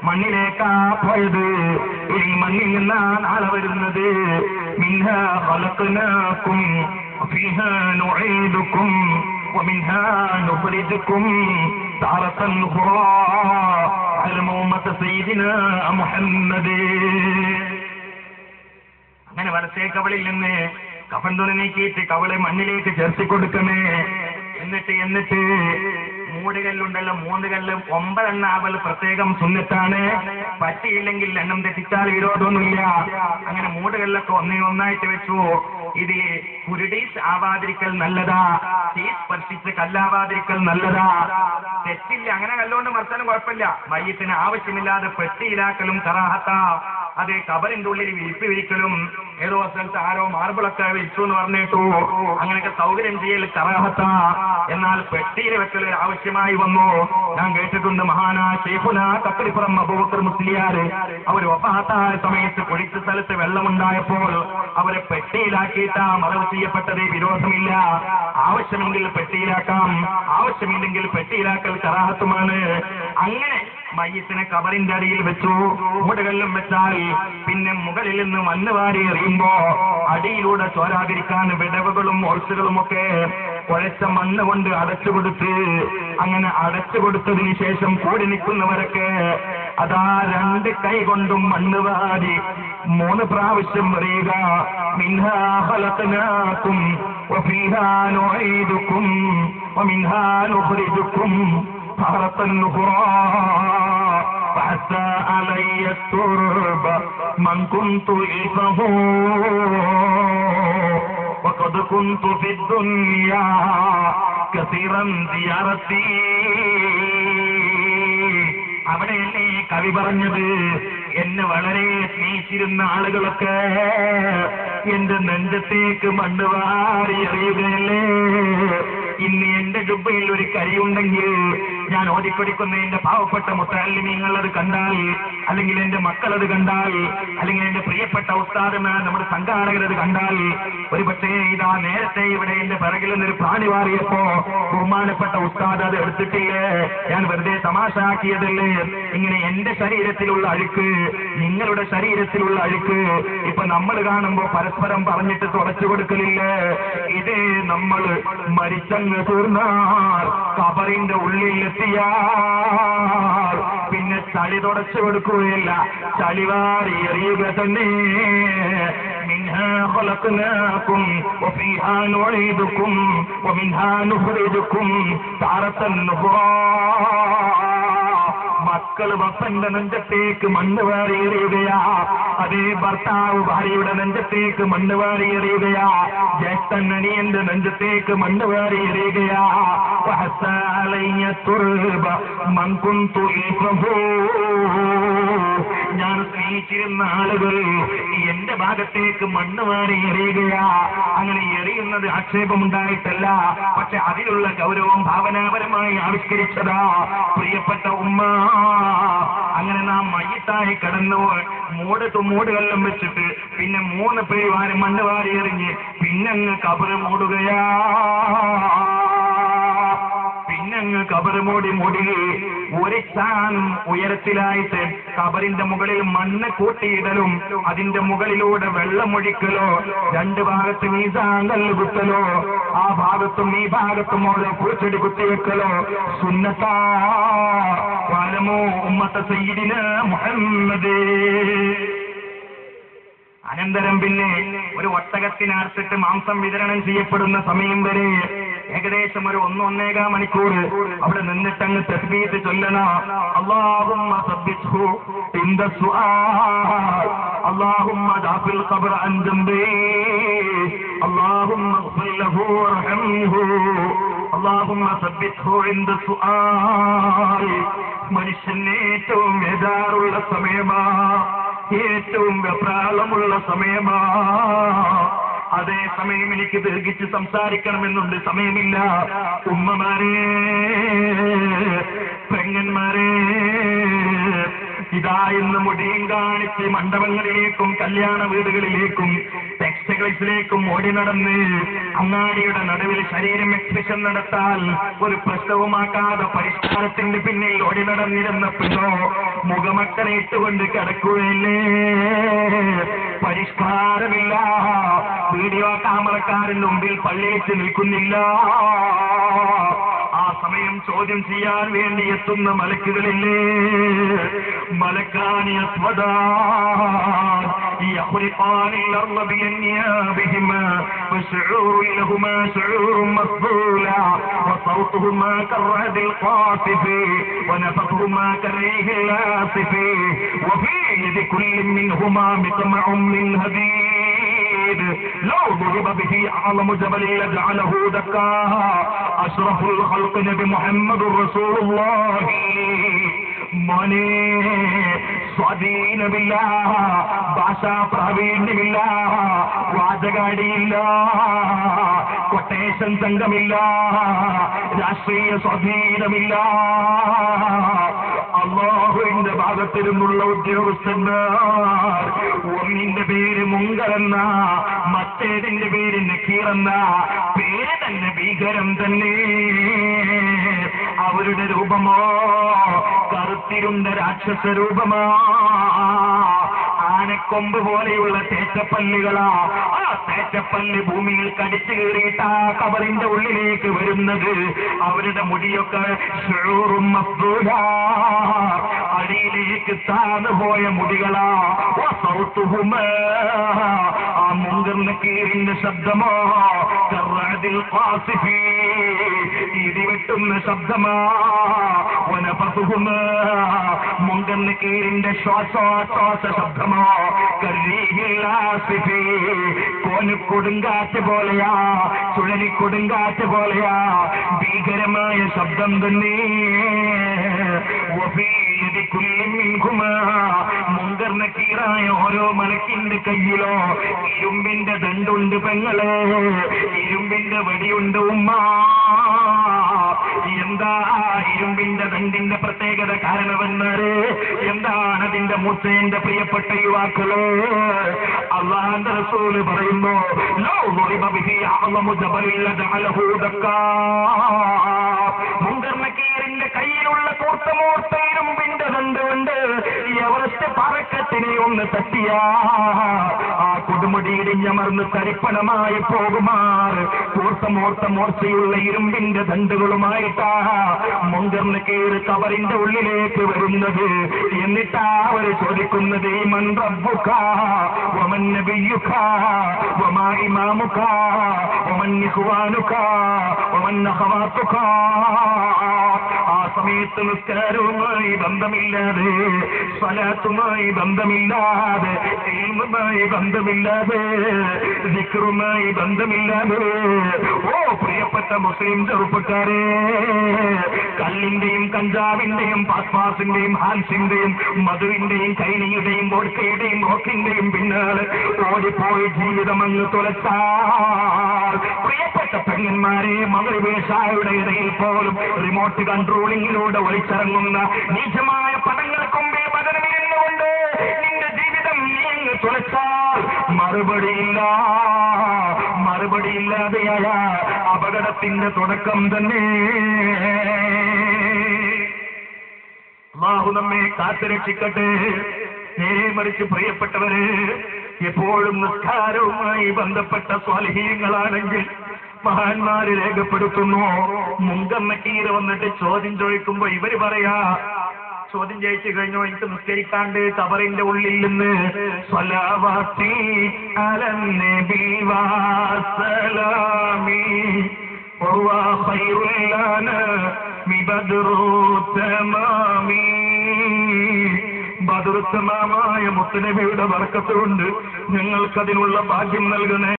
മണ്ണിലേക്കാ പോയത്. ഈ മണ്ണിൽ നിന്നാ നാളെ വരുന്നത്. മിൻഹാ ഖലഖനാകും വഫീഹാ നുഈദുകും വമിൻഹാ നുഖ്രിജുകും താറത്തൻ ഉഖ്റാ അൽ-ഉമ്മത സയ്യിദിനാ മുഹമ്മദ്. അങ്ങനെ വലത്തേ കവളിൽ നിന്ന് കഫൻ തുണി നീക്കിയിട്ട് കവളെ മണ്ണിലേക്ക് ചേർത്തി കൊടുക്കണേ. എന്നിട്ട് മൂടുകല്ലുണ്ടല്ലോ, 3 കല്ല് 9 ആവൽ പ്രത്യേകം സുന്നത്താണ്. പറ്റിയില്ലെങ്കിൽ എണ്ണം തെറ്റിച്ചാൽ വിരോധമൊന്നുമില്ല. അങ്ങനെ മൂടുകല്ലൊക്കെ ഒന്നായിട്ട് വെച്ചു. ഇത് കുരുടീസ് ആവാതിരിക്കൽ നല്ലതാ, തീസ് സ്പർശിച്ച് കല്ലാവാതിരിക്കൽ നല്ലതാ. തെറ്റില്ല, അങ്ങനെ കല്ലുകൊണ്ട് മർത്താനും കുഴപ്പമില്ല. മയ്യത്തിന് ആവശ്യമില്ലാതെ പെട്ടിയിലാക്കലും കറാഹത്താ. അത് കബറിന്റെ ഉള്ളിൽ വിരിപ്പ് വിരിക്കലും, ഏതോ സ്ഥലത്ത് ആരോ മാർബിളൊക്കെ വിരിച്ചു എന്ന് പറഞ്ഞിട്ടു, അങ്ങനെയൊക്കെ സൗകര്യം ചെയ്യൽ കറാഹത്താ. എന്നാൽ പെട്ടിയിൽ വെക്കൽ ആവശ്യമായി വന്നു. ഞാൻ കേട്ടിട്ടുണ്ട്, മഹാനാ ശൈഖുനാ കപ്പലിപ്പുറം അബൂബക്കർ മുസ്ലിയാർ അവർ വഫാത്തായ സമയത്ത് കുഴിച്ച സ്ഥലത്ത് വെള്ളമുണ്ടായപ്പോൾ അവരെ പെട്ടിയിലാക്കിയിട്ടാ മറവ് ചെയ്യപ്പെട്ടത്. വിരോധമില്ല. ആവശ്യമെങ്കിൽ പെട്ടിയിലാക്കാം, ആവശ്യമില്ലെങ്കിൽ പെട്ടിയിലാക്കൽ കറാഹത്തുമാണ്. അങ്ങനെ മയ്യത്തിനെ കബറിന്റെ അടിയിൽ വെച്ചു. മൂടുകല്ലും വെച്ചാൽ പിന്നെ മുകളിൽ നിന്ന് മണ്ണ് വാരി എറിയുമ്പോ അടിയിലൂടെ ചോരാതിരിക്കാൻ വിടവുകളും ഓർച്ചുകളും ഒക്കെ കുഴച്ച മണ്ണ് കൊണ്ട് അടച്ചുകൊടുത്ത്, അങ്ങനെ അടച്ചുകൊടുത്തതിന് ശേഷം കൂടി നിൽക്കുന്നവരൊക്കെ അതാ 2 കൈ കൊണ്ടും മണ്ണ് വാരി 3 പ്രാവശ്യം പറയുക. മിൻഹാ ഖലഖനാകും വഫീഹാ നുഈദുകും വമിൻഹാ നുഖ്രിജുകും താറത്തൻ ഉഖ്റാ فعسى علي الترب من كنت إلفه وقد كنت في الدنيا كثيرا زيارتي. അവിടെയല്ലേ കവി പറഞ്ഞത്, എന്നെ വളരെ സ്നേഹിച്ചിരുന്ന ആളുകളൊക്കെ എന്റെ നെഞ്ചത്തേക്ക് മണ്ണ് വാരി എറിയുകയല്ലേ. ഇന്ന് എന്റെ ജുബ്ബയിൽ ഒരു കരിയുണ്ടെങ്കിൽ ഞാൻ ഓടിക്കൊടിക്കുന്ന എന്റെ പാവപ്പെട്ട മുത്തഅല്ലിമീങ്ങൾ അത് കണ്ടാൽ, അല്ലെങ്കിൽ എന്റെ മക്കളത് കണ്ടാൽ, അല്ലെങ്കിൽ എന്റെ പ്രിയപ്പെട്ട ഉസ്താദുമാർ നമ്മുടെ സംഘാടകരത് കണ്ടാൽ, ഒരു പക്ഷേ ഇതാ നേരത്തെ ഇവിടെ എന്റെ പിറകിൽ നിന്നൊരു പ്രാണി വാറിയപ്പോ ബഹുമാനപ്പെട്ട ഉസ്താദ് അത് എടുത്തിട്ടില്ലേ, ഞാൻ വെറുതെ തമാശാക്കിയതല്ലേ. ഇങ്ങനെ എന്റെ ശരീരത്തിലുള്ള അഴുക്ക്, നിങ്ങളുടെ ശരീരത്തിലുള്ള അഴുക്ക് ഇപ്പൊ നമ്മൾ കാണുമ്പോ പരസ്പരം പറഞ്ഞിട്ട് തുടച്ചു കൊടുക്കലില്ലേ. ഇത് നമ്മൾ മരിച്ചങ്ങ് തീർന്നാൽ കബറിന്റെ ഉള്ളിലെത്തിയാൽ പിന്നെ ചളി തുടച്ചു കൊടുക്കുകയില്ല, ചളിവാരി എറിയുക തന്നെ. മിൻഹാ ഖലഖനാകും വഫീഹാ നുഈദുകും വമിൻഹാ നുഖ്രിജുകും താറത്തൻ ഉഖ്റാ. മക്കള് വപ്പന്റെ നെഞ്ചത്തേക്ക് മണ്ണ് വാരി എറിയുകയാ, അതേ ഭർത്താവ് ഭാര്യയുടെ നെഞ്ചത്തേക്ക് മണ്ണ് വാരി എറിയുകയാ, ജ്യേഷ്ഠൻ അനിയന്റെ നെഞ്ചത്തേക്ക് മണ്ണ് വാരി എറിയുകയാ. ഞാൻ സ്നേഹിച്ചിരുന്ന ആളുകൾ എന്റെ ഭാഗത്തേക്ക് മണ്ണ് വാരി എറിയുകയാ. അങ്ങനെ എറിയുന്നത് ആക്ഷേപമുണ്ടായിട്ടല്ല, പക്ഷെ അതിലുള്ള ഗൗരവം ഭാവനാപരമായി ആവിഷ്കരിച്ചതാ. പ്രിയപ്പെട്ട ഉമ്മ, അങ്ങനെ നാം മയ്യത്തായി കിടന്നു മൂടുകല്ലും വെച്ചിട്ട് പിന്നെ 3 പേര് മണ്ണ് വാരി എറിഞ്ഞ് പിന്നങ്ങ് കബറ് മൂടുകയാ. പിന്നങ്ങ് കബറ് മൂടി ഒരു സ്ഥാനം ഉയരത്തിലായിട്ട് കബറിന്റെ മുകളിൽ മണ്ണ് കൂട്ടിയിടലും അതിന്റെ മുകളിലൂടെ വെള്ളമൊഴിക്കലോ 2 ഭാഗത്ത് മീസാങ്കല്ല് കുത്തലോ ആ ഭാഗത്തും ഈ ഭാഗത്തും ഓരോ പൂച്ചെടി കുത്തിവെക്കലോ സുന്നത്താ. വഅലമൂ ഉമ്മത സയ്യിദിനാ മുഹമ്മദ്. അനന്തരം പിന്നെ ഒരു ഒട്ടകത്തിനർത്തിട്ട് മാംസം വിതരണം ചെയ്യപ്പെടുന്ന സമയം വരെ ഏകദേശം ഒരു 1-1.25 മണിക്കൂർ അവിടെ നിന്നിട്ടങ്ങ് തസ്ബീഹ് ചൊല്ലണം. അല്ലാഹുമ്മ സബ്ബിത്ഹു ഇൻദ സുആൽ, അല്ലാഹുമ്മ ദാഫിൽ ഖബ്ർ അൻ ജംബി, അല്ലാഹുമ്മ ഗ്ഫിർ ലഹു വർഹംഹു, അല്ലാഹുമ്മ സബ്ബിത്ഹു ഇൻദ സുആൽ. മനുഷ്യന് ഏറ്റവും വേദാറുള്ള സമയമാ, ഏറ്റവും വെപ്രാളമുള്ള സമയമാ. അതേസമയം എനിക്ക് ദീർഘിച്ച് സംസാരിക്കണമെന്നുണ്ട്, സമയമില്ല. ഉമ്മമാരെ, പെങ്ങന്മാരെ, ഇതാ ഇന്ന് മുടിയും കാണിച്ച് മണ്ഡപങ്ങളിലേക്കും കല്യാണ വീടുകളിലേക്കും ടെക്സ്റ്റൈൽസിലേക്കും ഓടി നടന്ന് അങ്ങാടിയുടെ നടുവിൽ ശരീരം എക്സ്പ്രഷൻ നടത്താൻ ഒരു പ്രശ്നവുമാക്കാതെ പരിഷ്കാരത്തിന്റെ പിന്നിൽ ഓടി നടന്നിരുന്ന പെണ്ണോ മുഖമക്കനെ ഇട്ടുകൊണ്ട് കിടക്കുകയല്ലേ? പരിഷ്കാരമില്ല. വീഡിയോ ക്യാമറക്കാരന്റെ മുമ്പിൽ പള്ളിയിച്ച് നിൽക്കുന്നില്ല. ആ സമയം ചോദ്യം ചെയ്യാൻ വേണ്ടി എത്തുന്ന മലക്കുകളില്ലേ? മലക്കാനി അസ്വദാൻ يخرقان الأرض بأنيابهما وشعور لهما شعور مفضولا وصوتهما كالرعد القاصف ونفخهما كالريح العاصف وفي يد كل منهما مقمع من حديد لو ضرب به أعظم جبل لجعله دكا أشرف الخلق نبي محمد رسول الله മോനെ സ്വാധീനമില്ല, ഭാഷാ പ്രാവീണ്യമില്ല, വാചകാടിയില്ല, കൊട്ടേഷൻ സംഘമില്ല, രാഷ്ട്രീയ സ്വാധീനമില്ല. അല്ലാഹുവിന്റെ ഭാഗത്തു നിന്നുള്ള ഉദ്യോഗസ്ഥന്മാർ ഒന്നിന്റെ പേര് മുങ്കറെന്ന, മറ്റേതിന്റെ പേര് നക്കീറെന്ന, പേര് തന്നെ ഭീകരം തന്നെ. അവരുടെ രൂപമോ കറുത്തിരുണ്ട രാക്ഷസ രൂപമാ, ആനക്കൊമ്പ് പോലെയുള്ള തേറ്റപ്പല്ലുകളാ. ആ തേറ്റപ്പല്ല് ഭൂമിയിൽ കടിച്ചു കീറിയിട്ട് ആ കബറിന്റെ ഉള്ളിലേക്ക് വരുന്നത്. അവരുടെ മുടിയൊക്കെ ശൂറും മഫ്ദൂലാ, അടിയിലേക്ക് താന്നുപോയ മുടികളാ. ആ മുങ്കർ നക്കീറിന്റെ ശബ്ദമോ കർറഅദിൽ ഖാസിഫി, ഇടിവെട്ടുന്ന ശബ്ദമാ. വനഫസുഹുമാ, മുങ്കർ നക്കീറിന്റെ ശ്വാസോച്ഛ്വാസ ശബ്ദമോ കർരീഹിൽ ആസിഫി, കോനുകൊടുങ്കാറ്റ് പോലെയാ, ചുഴലിക്കൊടുങ്കാറ്റ് പോലെയാ, ഭീകരമായ ശബ്ദം തന്നെ. മുങ്കർ നക്കീറായ ഓരോ മലക്കിന്റെ കയ്യിലോ ഇരുമ്പിന്റെ ദണ്ടുണ്ട് പെങ്ങളെ, ഇരുമ്പിന്റെ വടിയുണ്ട് ഉമ്മ. എന്താ ഇരുമ്പിന്റെ ദണ്ടിന്റെ പ്രത്യേകത? കാരണമെന്നാല് എന്താണ് അതിന്റെ മൂർച്ചയുടെ പ്രിയപ്പെട്ട യുവാക്കള്? അല്ലാഹുവിന്റെ റസൂല് പറയുന്നു, മുങ്കർ നക്കീറിന്റെ കയ്യിലുള്ള കൂർത്തമൂർത്ത ഇരുമ്പിന്റെ ദണ്ടുണ്ട്. എവറസ്റ്റ് പാറക്കെട്ടിനെ ഒന്ന് തട്ടിയ ആ കൊടുമുടിയിടിഞ്ഞമർന്ന് തരിപ്പണമായി പോകുമാർ കൂർത്തമൂർത്ത മൂർച്ചയുള്ള ഇരുമ്പിന്റെ ദണ്ടുകളുമായിട്ടാ മുങ്കർ നക്കീർ കബറിന്റെ ഉള്ളിലേക്ക് വരുന്നത്. എന്നിട്ടാ അവർ ചോദിക്കുന്നത്, മൻ റബ്ബുക വമൻ നബിയുക വമാ ഇമാമുക വമൻ ഇഖ്വാനുക വമൻ അഖവാതുക. ആ സമയത്ത് നിസ്കാരവുമായി ബന്ധമില്ലാതെ, സ്വലാത്തുമായി ബന്ധമില്ലാതെ, ഇൽമുമായി ബന്ധമില്ലാതെ, ദിക്റുമായി ബന്ധമില്ലാതെ, ഓ പ്രിയപ്പെട്ട മുസ്ലിം ചെറുപ്പക്കാരെ, കല്ലിന്റെയും കഞ്ചാവിന്റെയും പാസ്പാസിന്റെയും ഹാൻസിന്റെയും മധുവിന്റെയും കൈനിയുടെയും വോഡ്കയുടെയും റോക്കിന്റെയും പിന്നാലെ ഓടിപ്പോയി ജീവിതം അങ്ങ് തുലച്ചാൽ, പ്രിയപ്പെട്ട പെങ്ങന്മാരെ, മഗ്‌രിബേശായുടെ ഇടയിൽ പോലും റിമോട്ട് കൺട്രോളിങ്ങിലൂടെ ഒളിച്ചിറങ്ങുന്ന നീചമായ പദങ്ങൾക്ക് മുമ്പേ പതനമിരുന്നുകൊണ്ട് നിന്റെ ജീവിതം നീ അങ്ങ് തുലച്ചാൽ മറുപടിയില്ല. മറുപടിയില്ലാതെയായ അപകടത്തിന്റെ തുടക്കം തന്നെ. അല്ലാഹു നമ്മെ കാത്തുരക്ഷിക്കട്ടെ. നേരെ മറിച്ച് പ്രിയപ്പെട്ടവര്, എപ്പോഴും നിസ്കാരവുമായി ബന്ധപ്പെട്ട സ്വാലിഹീങ്ങളാണെങ്കിൽ മഹാന്മാര് രേഖപ്പെടുത്തുന്നു, മുങ്കർ നക്കീർ വന്നിട്ട് ചോദ്യം ചോദിക്കുമ്പോ ഇവര് പറയാ, ചോദ്യം ചോദിച്ചു കഴിഞ്ഞോ, എനിക്ക് നിസ്കരിക്കാണ്ട് കബറിന്റെ ഉള്ളിൽ നിന്ന് സ്വലാവാത്തി അലൻ നബി വസലാമി വഹുവ ഖൈറുൽ അനാമി ബദ്റു തമാമി. ബദ്റു തമാമായ മുത്തുനബിയുടെ ബർക്കത്ത് കൊണ്ട് ഞങ്ങൾക്കതിനുള്ള ഭാഗ്യം നൽകണേ.